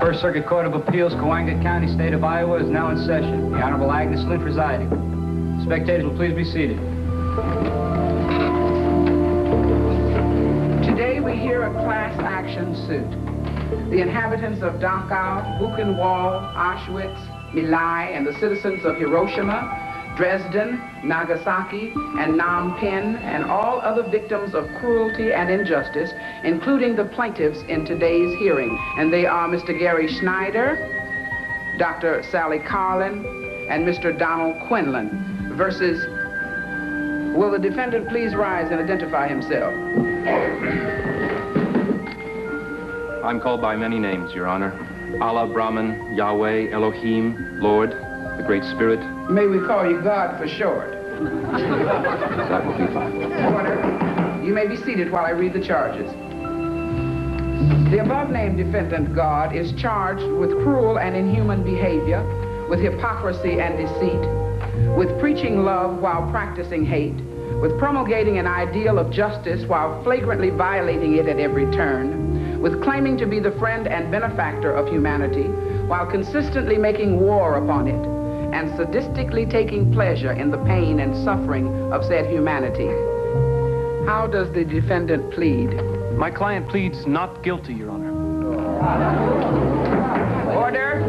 First Circuit Court of Appeals, Coangut County, State of Iowa, is now in session. The Honorable Agnes Lynn presiding. Spectators will please be seated. Today we hear a class action suit. The inhabitants of Dachau, Buchenwald, Auschwitz, My Lai, and the citizens of Hiroshima, Dresden, Nagasaki, and Phnom Penh, and all other victims of cruelty and injustice, including the plaintiffs in today's hearing. And they are Mr. Gary Schneider, Dr. Sally Carlin, and Mr. Donald Quinlan versus... Will the defendant please rise and identify himself? I'm called by many names, Your Honor. Allah, Brahman, Yahweh, Elohim, Lord, the Great Spirit. May we call you God for short? That will be fine. Order. You may be seated while I read the charges. The above-named defendant, God, is charged with cruel and inhuman behavior, with hypocrisy and deceit, with preaching love while practicing hate, with promulgating an ideal of justice while flagrantly violating it at every turn, with claiming to be the friend and benefactor of humanity while consistently making war upon it, and sadistically taking pleasure in the pain and suffering of said humanity. How does the defendant plead? My client pleads not guilty, Your Honor. Order.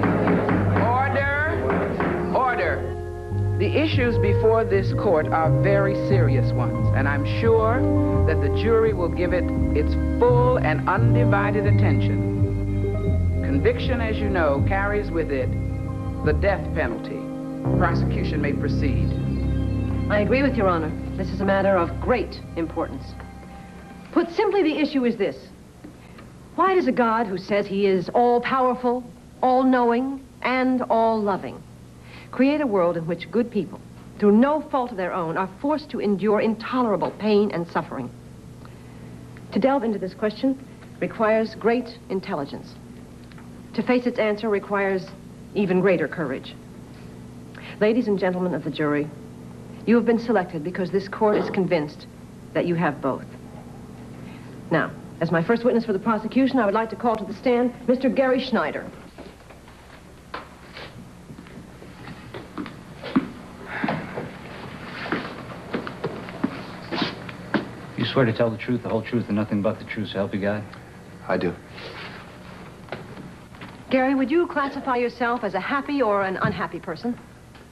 Order. Order. The issues before this court are very serious ones, and I'm sure that the jury will give it its full and undivided attention. Conviction, as you know, carries with it the death penalty. Prosecution may proceed. I agree with Your Honor. This is a matter of great importance. Put simply, the issue is this. Why does a God who says he is all-powerful, all-knowing, and all-loving create a world in which good people, through no fault of their own, are forced to endure intolerable pain and suffering? To delve into this question requires great intelligence. To face its answer requires even greater courage. Ladies and gentlemen of the jury, you have been selected because this court is convinced that you have both. Now, as my first witness for the prosecution, I would like to call to the stand Mr. Gary Schneider. You swear to tell the truth, the whole truth, and nothing but the truth, so help you God? I do. Gary, would you classify yourself as a happy or an unhappy person?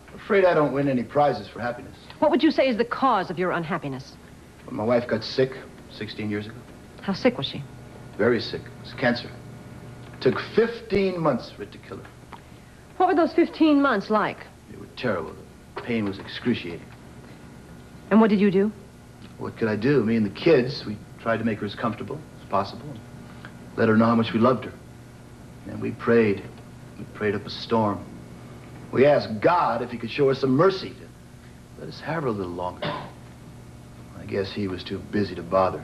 I'm afraid I don't win any prizes for happiness. What would you say is the cause of your unhappiness? When my wife got sick 16 years ago. How sick was she? Very sick. It was cancer. It took 15 months for it to kill her. What were those 15 months like? They were terrible. The pain was excruciating. And what did you do? What could I do? Me and the kids, we tried to make her as comfortable as possible. Let her know how much we loved her. And we prayed. We prayed up a storm. We asked God if he could show us some mercy to let us have her a little longer. I guess he was too busy to bother.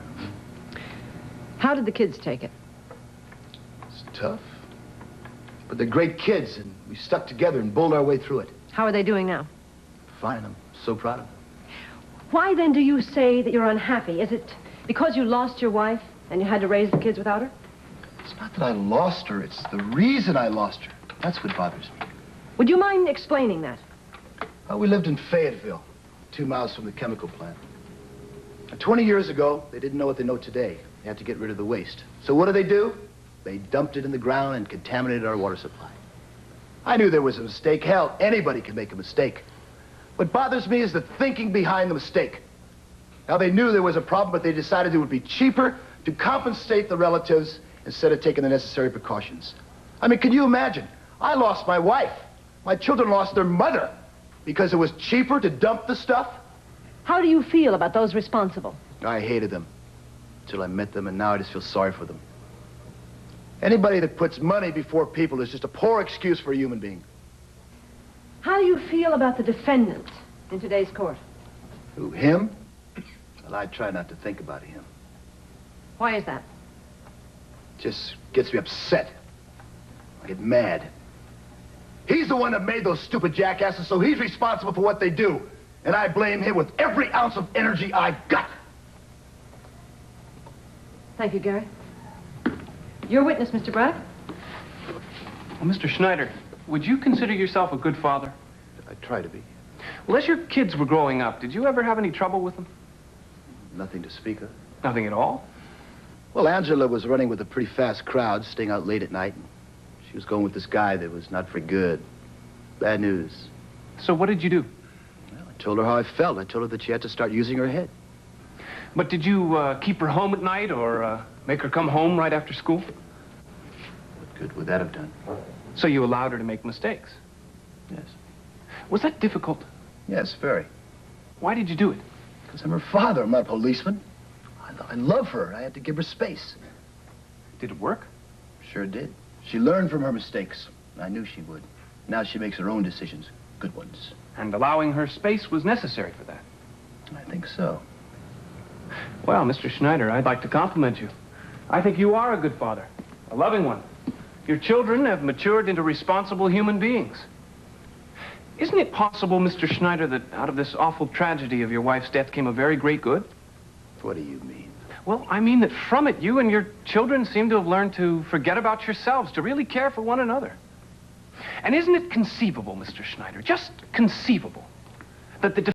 How did the kids take it? It's tough. But they're great kids, and we stuck together and bowled our way through it. How are they doing now? Fine. I'm so proud of them. Why then do you say that you're unhappy? Is it because you lost your wife and you had to raise the kids without her? It's not that I lost her. It's the reason I lost her. That's what bothers me. Would you mind explaining that? Well, we lived in Fayetteville, 2 miles from the chemical plant. 20 years ago, they didn't know what they know today. They had to get rid of the waste. So what do? They dumped it in the ground and contaminated our water supply. I knew there was a mistake. Hell, anybody can make a mistake. What bothers me is the thinking behind the mistake. Now, they knew there was a problem, but they decided it would be cheaper to compensate the relatives instead of taking the necessary precautions. I mean, can you imagine? I lost my wife. My children lost their mother because it was cheaper to dump the stuff. How do you feel about those responsible? I hated them until I met them, and now I just feel sorry for them. Anybody that puts money before people is just a poor excuse for a human being. How do you feel about the defendant in today's court? Who, him? Well, I try not to think about him. Why is that? Just gets me upset. I get mad. He's the one that made those stupid jackasses, so he's responsible for what they do. And I blame him with every ounce of energy I've got. Thank you, Gary. Your witness, Mr. Bragg. Well, Mr. Schneider, would you consider yourself a good father? I try to be. Well, as your kids were growing up, did you ever have any trouble with them? Nothing to speak of. Nothing at all? Well, Angela was running with a pretty fast crowd, staying out late at night. And she was going with this guy that was not very good. Bad news. So what did you do? Well, I told her how I felt. I told her that she had to start using her head. But did you keep her home at night or make her come home right after school? What good would that have done? So you allowed her to make mistakes? Yes. Was that difficult? Yes, very. Why did you do it? Because I'm her father. I'm not a policeman. I love her. I had to give her space. Did it work? Sure did. She learned from her mistakes. I knew she would. Now she makes her own decisions. Good ones. And allowing her space was necessary for that? I think so. Well, Mr. Schneider, I'd like to compliment you. I think you are a good father, a loving one. Your children have matured into responsible human beings. Isn't it possible, Mr. Schneider, that out of this awful tragedy of your wife's death came a very great good? What do you mean? Well, I mean that from it, you and your children seem to have learned to forget about yourselves, to really care for one another. And isn't it conceivable, Mr. Schneider, just conceivable, that the